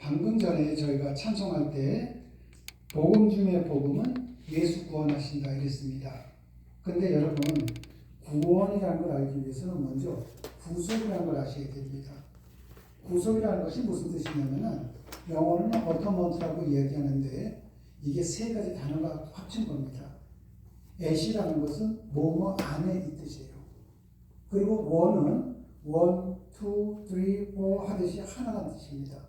방금 전에 저희가 찬송할 때 복음 중에 복음은 예수 구원하신다 이랬습니다. 근데 여러분, 구원이라는 걸 알기 위해서는 먼저 구속이라는 걸 아셔야 됩니다. 구속이라는 것이 무슨 뜻이냐면은 영어로는 어터먼트라고 이야기하는데 이게 세 가지 단어가 합친 겁니다. 앳이라는 것은 뭐뭐 안에 이 뜻이에요. 그리고 원은 1, 2, 3, 4 하듯이 하나라는 뜻입니다.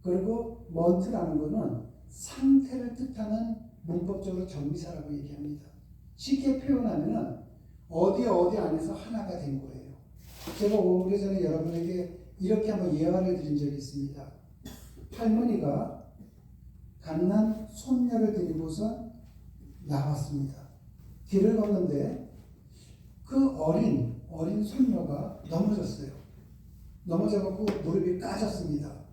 그리고 먼트라는 것은 상태를 뜻하는 문법적으로 정비사라고 얘기합니다. 쉽게 표현하면 어디 안에서 하나가 된 거예요. 제가 오래전에 여러분에게 이렇게 한번 예화를 드린 적이 있습니다. 할머니가 갓난 손녀를 데리고서 나왔습니다. 길을 걷는데 그 어린 손녀가 넘어졌어요. 넘어져갖고 무릎이 까졌습니다.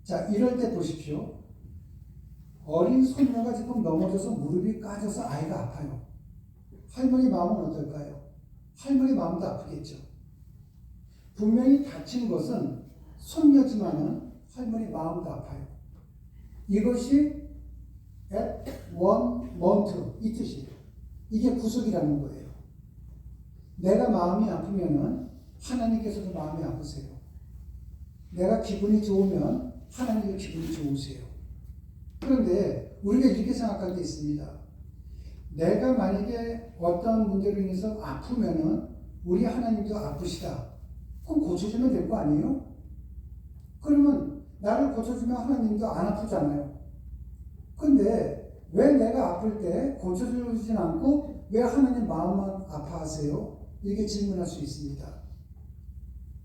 자, 이럴 때 보십시오. 어린 손녀가 지금 넘어져서 무릎이 까져서 아이가 아파요. 할머니 마음은 어떨까요? 할머니 마음도 아프겠죠. 분명히 다친 것은 손녀지만은 할머니 마음도 아파요. 이것이 at one month 이 뜻이에요. 이게 구속이라는 거예요. 내가 마음이 아프면은 하나님께서도 마음이 아프세요. 내가 기분이 좋으면 하나님도 기분이 좋으세요. 그런데 우리가 이렇게 생각할 때 있습니다. 내가 만약에 어떤 문제로 인해서 아프면은 우리 하나님도 아프시다. 그럼 고쳐주면 될 거 아니에요? 그러면 나를 고쳐주면 하나님도 안 아프잖아요. 근데 왜 내가 아플 때 고쳐주진 않고 왜 하나님 마음만 아파하세요? 이렇게 질문할 수 있습니다.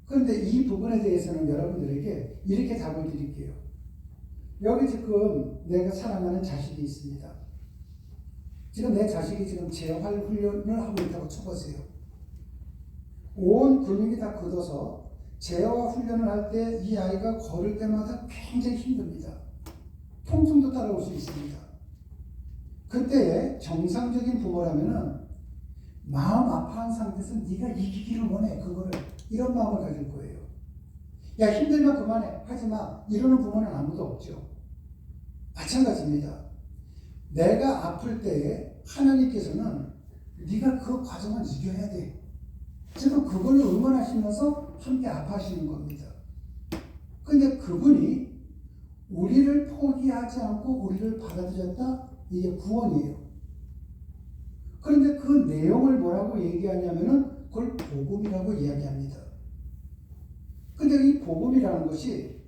그런데 이 부분에 대해서는 여러분들에게 이렇게 답을 드릴게요. 여기 지금 내가 사랑하는 자식이 있습니다. 지금 내 자식이 지금 재활 훈련을 하고 있다고 쳐보세요. 온 근육이 다 굳어서 재활 훈련을 할 때 이 아이가 걸을 때마다 굉장히 힘듭니다. 통증도 따라올 수 있습니다. 그때에 정상적인 부모라면은 마음 아파한 상태에서 네가 이기기를 원해. 그거를 이런 마음을 가질 거예요. 야, 힘들면 그만해. 하지마. 이러는 부모는 아무도 없죠. 마찬가지입니다. 내가 아플 때에 하나님께서는 네가 그 과정을 이겨야 돼. 지금 그걸 응원하시면서 함께 아파하시는 겁니다. 근데 그분이 우리를 포기하지 않고 우리를 받아들였다? 이게 구원이에요. 그런데 그 내용을 뭐라고 얘기하냐면은 그걸 복음이라고 이야기합니다. 근데 이 복음이라는 것이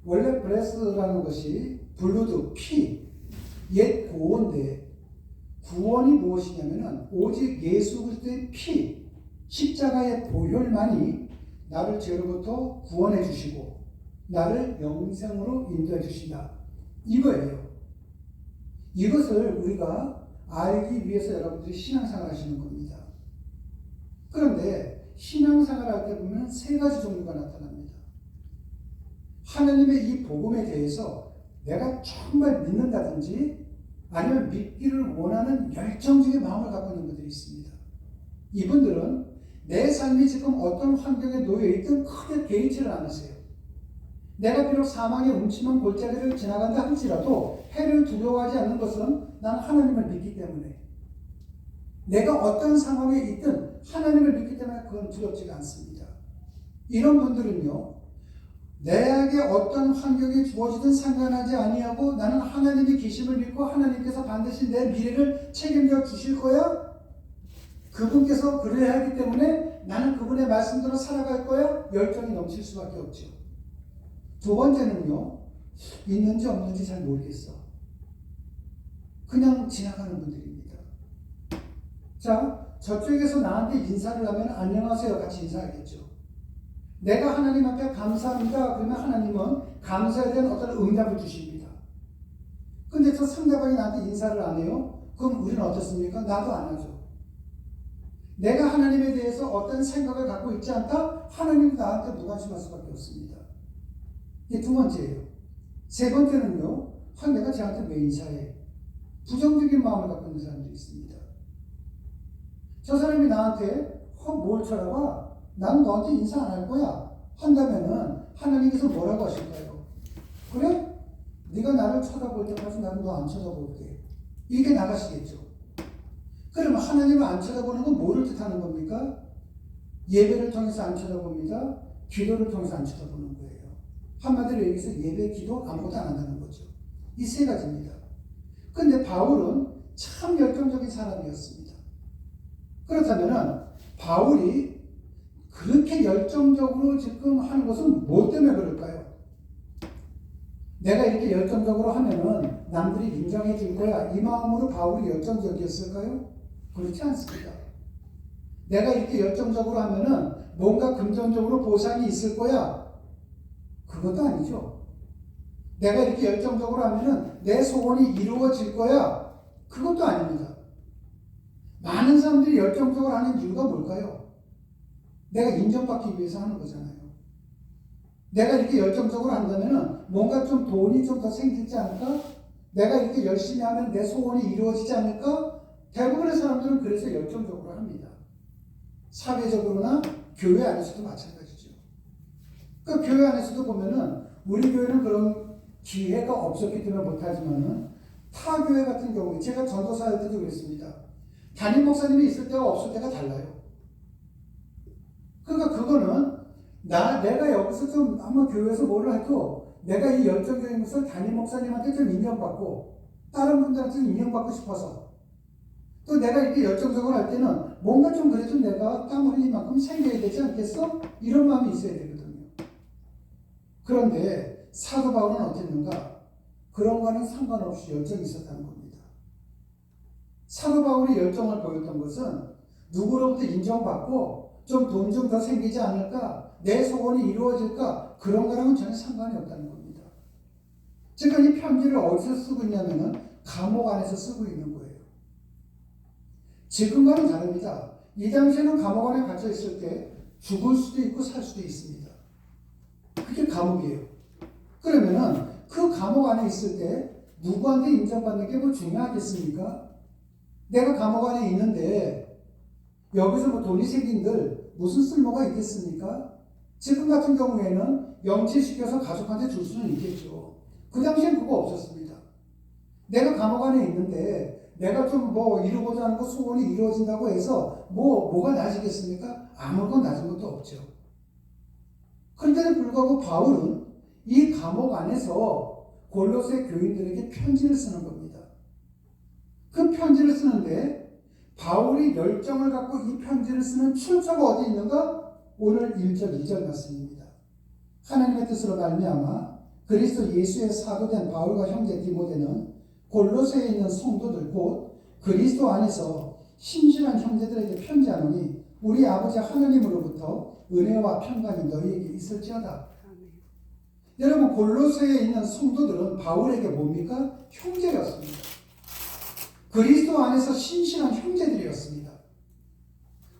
원래 브레스라는 것이 블루드, 피, 옛 고원데 구원이 무엇이냐면은 오직 예수 그리스도의 피, 십자가의 보혈만이 나를 죄로부터 구원해 주시고 나를 영생으로 인도해 주신다. 이거예요. 이것을 우리가 알기 위해서 여러분들이 신앙생활 하시는 겁니다. 그런데 신앙생활 할 때 보면 세 가지 종류가 나타납니다. 하나님의 이 복음에 대해서 내가 정말 믿는다든지 아니면 믿기를 원하는 열정적인 마음을 갖고 있는 분들이 있습니다. 이분들은 내 삶이 지금 어떤 환경에 놓여 있든 크게 개의치를 않으세요. 내가 비록 사망의 음침한 골짜기를 지나간다 할지라도 해를 두려워하지 않는 것은 나는 하나님을 믿기 때문에, 내가 어떤 상황에 있든 하나님을 믿기 때문에 그건 두렵지가 않습니다. 이런 분들은요, 내게 어떤 환경이 주어지든 상관하지 아니하고 나는 하나님의 계심을 믿고 하나님께서 반드시 내 미래를 책임져 주실 거야. 그분께서 그래야 하기 때문에 나는 그분의 말씀대로 살아갈 거야. 열정이 넘칠 수밖에 없죠. 두 번째는요, 있는지 없는지 잘 모르겠어. 그냥 지나가는 분들입니다. 자, 저쪽에서 나한테 인사를 하면 안녕하세요 같이 인사하겠죠. 내가 하나님 앞에 감사합니다. 그러면 하나님은 감사에 대한 어떤 응답을 주십니다. 근데 저 상대방이 나한테 인사를 안 해요? 그럼 우리는 어떻습니까? 나도 안 하죠. 내가 하나님에 대해서 어떤 생각을 갖고 있지 않다? 하나님도 나한테 무관심할 수밖에 없습니다. 이게 두 번째예요. 세 번째는요, 내가 쟤한테 왜 인사해? 부정적인 마음을 갖고 있는 사람들이 있습니다. 저 사람이 나한테 뭘 쳐다봐? 난 너한테 인사 안 할 거야 한다면은 하나님께서 뭐라고 하실까요? 네가 나를 쳐다볼 때까지 나는 너 안 쳐다볼게. 이렇게 나가시겠죠. 그러면 하나님을 안 쳐다보는 건 뭐를 뜻하는 겁니까? 예배를 통해서 안 쳐다봅니다. 기도를 통해서 안 쳐다보는 거예요. 한마디로 여기서 예배, 기도 아무것도 안 한다는 거죠. 이 세 가지입니다. 근데 바울은 참 열정적인 사람이었습니다. 그렇다면 바울이 그렇게 열정적으로 지금 하는 것은 뭐 때문에 그럴까요? 내가 이렇게 열정적으로 하면은 남들이 인정해 줄 거야. 이 마음으로 바울이 열정적이었을까요? 그렇지 않습니다. 내가 이렇게 열정적으로 하면은 뭔가 금전적으로 보상이 있을 거야. 그것도 아니죠. 내가 이렇게 열정적으로 하면은 내 소원이 이루어질 거야. 그것도 아닙니다. 많은 사람들이 열정적으로 하는 이유가 뭘까요? 내가 인정받기 위해서 하는 거잖아요. 내가 이렇게 열정적으로 한다면은 뭔가 좀 돈이 좀 더 생기지 않을까? 내가 이렇게 열심히 하면 내 소원이 이루어지지 않을까? 대부분의 사람들은 그래서 열정적으로 합니다. 사회적으로나 교회 안에서도 마찬가지죠. 그 교회 안에서도 보면은 우리 교회는 그런 기회가 없었기 때문에 못하지만은 타 교회 같은 경우에 제가 전도사할 때도 그랬습니다. 담임 목사님이 있을 때와 없을 때가 달라요. 그러니까 그거는 내가 여기서 좀 한번 교회에서 뭐를 해도 내가 이 열정적인 것을 담임 목사님한테 좀 인정받고 다른 분들한테 인정받고 싶어서 또 내가 이렇게 열정적으로 할 때는 뭔가 좀 그래도 내가 땀 흘린 만큼 생겨야 되지 않겠어? 이런 마음이 있어야 되거든요. 그런데 사도 바울은 어땠는가? 그런 거는 상관없이 열정이 있었다는 겁니다. 사도 바울이 열정을 보였던 것은 누구로부터 인정받고 좀 돈 좀 더 생기지 않을까? 내 소원이 이루어질까? 그런 거랑은 전혀 상관이 없다는 겁니다. 지금 이 편지를 어디서 쓰고 있냐면은 감옥 안에서 쓰고 있는 거예요. 지금과는 다릅니다. 이 당시에는 감옥 안에 갇혀 있을 때 죽을 수도 있고 살 수도 있습니다. 그게 감옥이에요. 그러면은 그 감옥 안에 있을 때 누구한테 인정받는 게 뭐 중요하겠습니까? 내가 감옥 안에 있는데 여기서 뭐 돈이 생긴들 무슨 쓸모가 있겠습니까? 지금 같은 경우에는 영치시켜서 가족한테 줄 수는 있겠죠. 그 당시엔 그거 없었습니다. 내가 감옥 안에 있는데 내가 좀 뭐 이루고자 하는 거 소원이 이루어진다고 해서 뭐가 나아지겠습니까? 아무것도 낮은 것도 없죠. 그런데도 불구하고 바울은 이 감옥 안에서 골로새 교인들에게 편지를 쓰는 겁니다. 그 편지를 쓰는데 바울이 열정을 갖고 이 편지를 쓰는 출처가 어디 있는가? 오늘 1절 2절 말씀입니다. 하나님의 뜻으로 말미암아 그리스도 예수의 사도된 바울과 형제 디모데는 골로새에 있는 성도들 곧 그리스도 안에서 신실한 형제들에게 편지하노니 우리 아버지 하나님으로부터 은혜와 평강이 너희에게 있을지어다. 여러분 골로새에 있는 성도들은 바울에게 뭡니까? 형제였습니다. 그리스도 안에서 신실한 형제들이었습니다.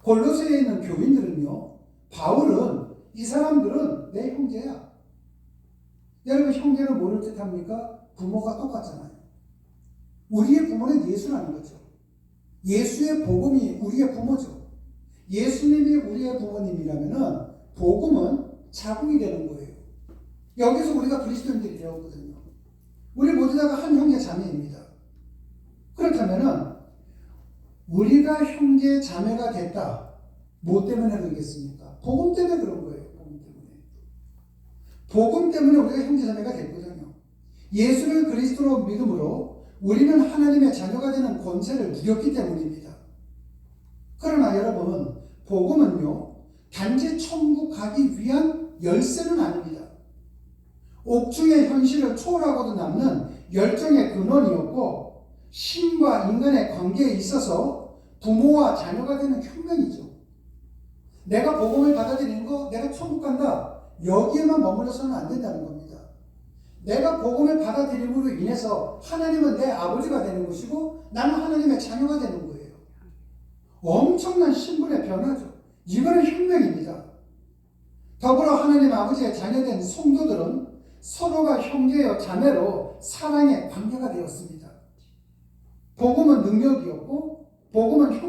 골로새에 있는 교인들은요. 바울은 이 사람들은 내 형제야. 여러분 형제는 뭐를 뜻합니까? 부모가 똑같잖아요. 우리의 부모는 예수라는 거죠. 예수의 복음이 우리의 부모죠. 예수님이 우리의 부모님이라면은 복음은 자궁이 되는 거예요. 여기서 우리가 그리스도인들이 되었거든요. 우리 모두 다가 한 형제 자매입니다. 그렇다면은 우리가 형제 자매가 됐다. 뭐 때문에 그러겠습니까? 복음 때문에 그런 거예요. 복음 때문에. 복음 때문에 우리가 형제 자매가 됐거든요. 예수를 그리스도로 믿음으로 우리는 하나님의 자녀가 되는 권세를 누렸기 때문입니다. 그러나 여러분, 복음은요, 단지 천국 가기 위한 열쇠는 아닙니다. 옥중의 현실을 초월하고도 남는 열정의 근원이었고, 신과 인간의 관계에 있어서 부모와 자녀가 되는 혁명이죠. 내가 복음을 받아들이는 거, 내가 천국 간다. 여기에만 머물러서는 안 된다는 겁니다. 내가 복음을 받아들임으로 인해서 하나님은 내 아버지가 되는 것이고 나는 하나님의 자녀가 되는 거예요. 엄청난 신분의 변화죠. 이거는 혁명입니다. 더불어 하나님 아버지의 자녀된 성도들은 서로가 형제여 자매로 사랑의 관계가 되었습니다. 복음은 능력이었고 복음은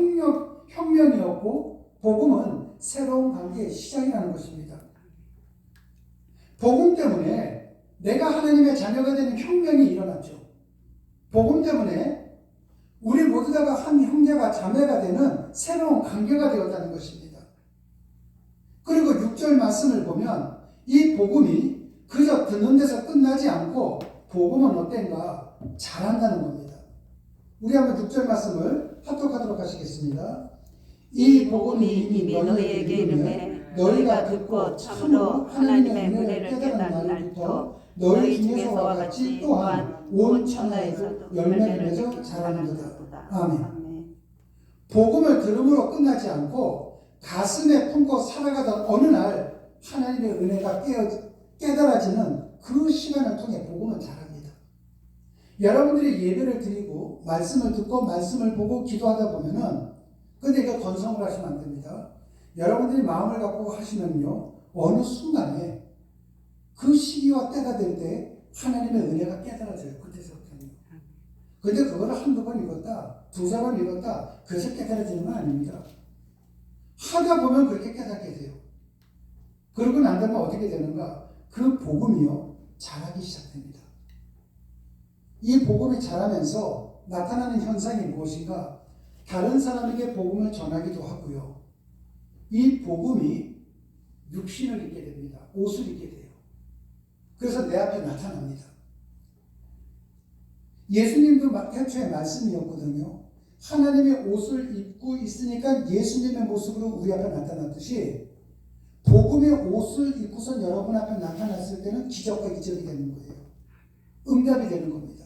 혁명이었고 복음은 새로운 관계의 시작이라는 것입니다. 복음 때문에 내가 하나님의 자녀가 되는 혁명이 일어났죠. 복음 때문에 우리 모두 다가 한 형제가 자매가 되는 새로운 관계가 되었다는 것입니다. 그리고 6절 말씀을 보면 이 복음이 그저 듣는 데서 끝나지 않고 복음은 어땠가? 잘한다는 겁니다. 우리 한번 6절 말씀을 합독하도록 하시겠습니다. 이 복음이 이미 너희에게 이르매 너희가 듣고 참으로 하나님의 은혜를 깨달은 날부터 너희 중에서와 같이 또한 온 천하에서 열매를 맺어 자라는 거다. 아멘. 복음을 들음으로 끝나지 않고 가슴에 품고 살아가던 어느 날 하나님의 은혜가 깨달아지는 그 시간을 통해 복음은 자랍니다. 여러분들이 예배를 드리고 말씀을 듣고 말씀을 보고 기도하다 보면은, 근데 이거 건성을 하시면 안 됩니다. 여러분들이 마음을 갖고 하시면요, 어느 순간에 그 시기와 때가 될 때 하나님의 은혜가 깨달아져요. 그때서부터는요. 근데 그거를 한두 번 읽었다, 두세 번 읽었다, 그래서 깨달아지는 건 아닙니다. 하다 보면 그렇게 깨닫게 돼요. 그러고 난 다음에 어떻게 되는가? 그 복음이요, 자라기 시작됩니다. 이 복음이 자라면서 나타나는 현상이 무엇인가? 다른 사람에게 복음을 전하기도 하고요. 이 복음이 육신을 입게 됩니다. 옷을 입게 돼요. 그래서 내 앞에 나타납니다. 예수님도 태초에 말씀이었거든요. 하나님의 옷을 입고 있으니까 예수님의 모습으로 우리 앞에 나타났듯이 복음의 옷을 입고선 여러분 앞에 나타났을 때는 기적과 이적이 되는 거예요. 응답이 되는 겁니다.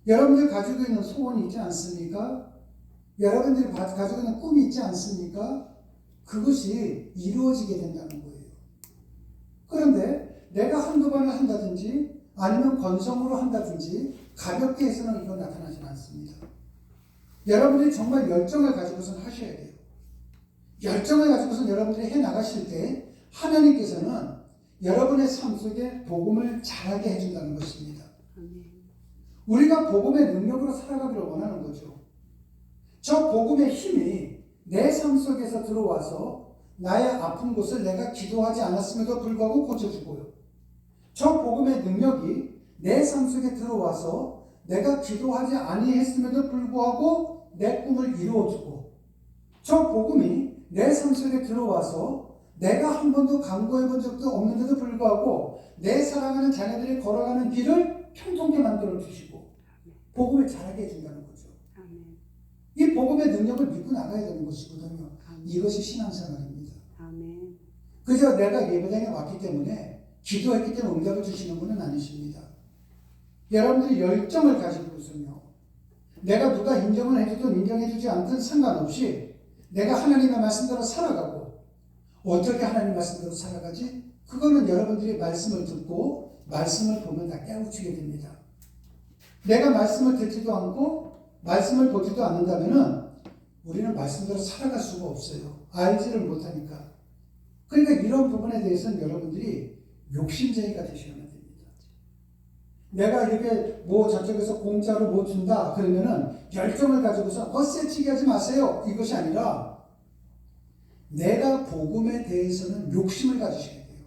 여러분들 가지고 있는 소원이 있지 않습니까? 여러분들이 가지고 있는 꿈이 있지 않습니까? 그것이 이루어지게 된다는 거예요. 그런데 내가 한두 번을 한다든지 아니면 건성으로 한다든지 가볍게 해서는 이건 나타나지 않습니다. 여러분들이 정말 열정을 가지고선 하셔야 돼요. 열정을 가지고선 여러분들이 해나가실 때 하나님께서는 여러분의 삶 속에 복음을 자라게 해준다는 것입니다. 우리가 복음의 능력으로 살아가기를 원하는 거죠. 저 복음의 힘이 내 삶 속에서 들어와서 나의 아픈 곳을 내가 기도하지 않았음에도 불구하고 고쳐주고요. 저 복음의 능력이 내 삶 속에 들어와서 내가 기도하지 아니했음에도 불구하고 내 꿈을 이루어주고, 저 복음이 내 삶 속에 들어와서 내가 한 번도 간구해 본 적도 없는데도 불구하고 내 사랑하는 자녀들이 걸어가는 길을 평통케 만들어 주시고 복음을 자라게 해준다는 거죠. 이 복음의 능력을 믿고 나가야 되는 것이거든요. 이것이 신앙생활입니다. 그저 내가 예배당에 왔기 때문에 기도했기 때문에 응답을 주시는 분은 아니십니다. 여러분들이 열정을 가지고서요, 내가 누가 인정을 해주든 인정해주지 않든 상관없이 내가 하나님의 말씀대로 살아가고, 어떻게 하나님 말씀대로 살아가지? 그거는 여러분들이 말씀을 듣고 말씀을 보면 다 깨우치게 됩니다. 내가 말씀을 듣지도 않고 말씀을 보지도 않는다면은 우리는 말씀대로 살아갈 수가 없어요. 알지를 못하니까. 그러니까 이런 부분에 대해서는 여러분들이 욕심쟁이가 되셔야만 됩니다. 내가 이렇게 뭐 저쪽에서 공짜로 뭐 준다 그러면은 열정을 가지고서 헛새치기 하지 마세요. 이것이 아니라 내가 복음에 대해서는 욕심을 가지셔야 돼요.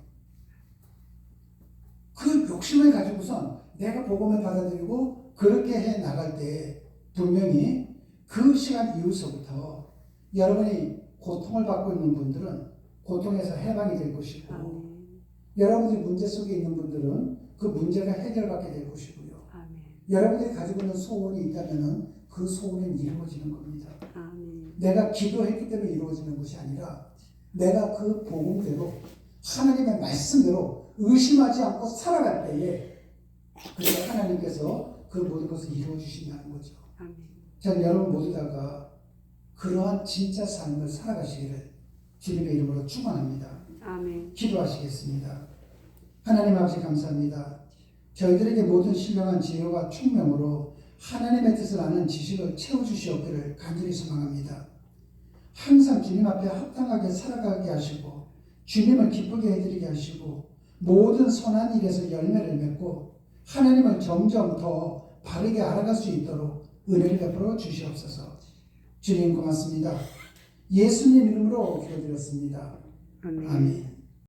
그 욕심을 가지고선 내가 복음을 받아들이고 그렇게 해 나갈 때 분명히 그 시간 이후서부터 여러분이 고통을 받고 있는 분들은 고통에서 해방이 될 것이고, 여러분들이 문제 속에 있는 분들은 그 문제가 해결받게 될 것이고요. 여러분들이 가지고 있는 소원이 있다면 그 소원은 이루어지는 겁니다. 내가 기도했기 때문에 이루어지는 것이 아니라 내가 그 복음대로 하나님의 말씀대로 의심하지 않고 살아갈 때에 그래서 하나님께서 그 모든 것을 이루어 주신다는 거죠. 저는 여러분 모두 다가 그러한 진짜 삶을 살아가시기를 주님의 이름으로 축원합니다. 기도하시겠습니다. 하나님 아버지 감사합니다. 저희들에게 모든 신령한 지혜와 총명으로 하나님의 뜻을 아는 지식을 채워주시옵기를 간절히 소망합니다. 항상 주님 앞에 합당하게 살아가게 하시고 주님을 기쁘게 해드리게 하시고 모든 선한 일에서 열매를 맺고 하나님을 점점 더 바르게 알아갈 수 있도록 은혜를 베풀어 주시옵소서. 주님 고맙습니다. 예수님 이름으로 기도드렸습니다. 아멘.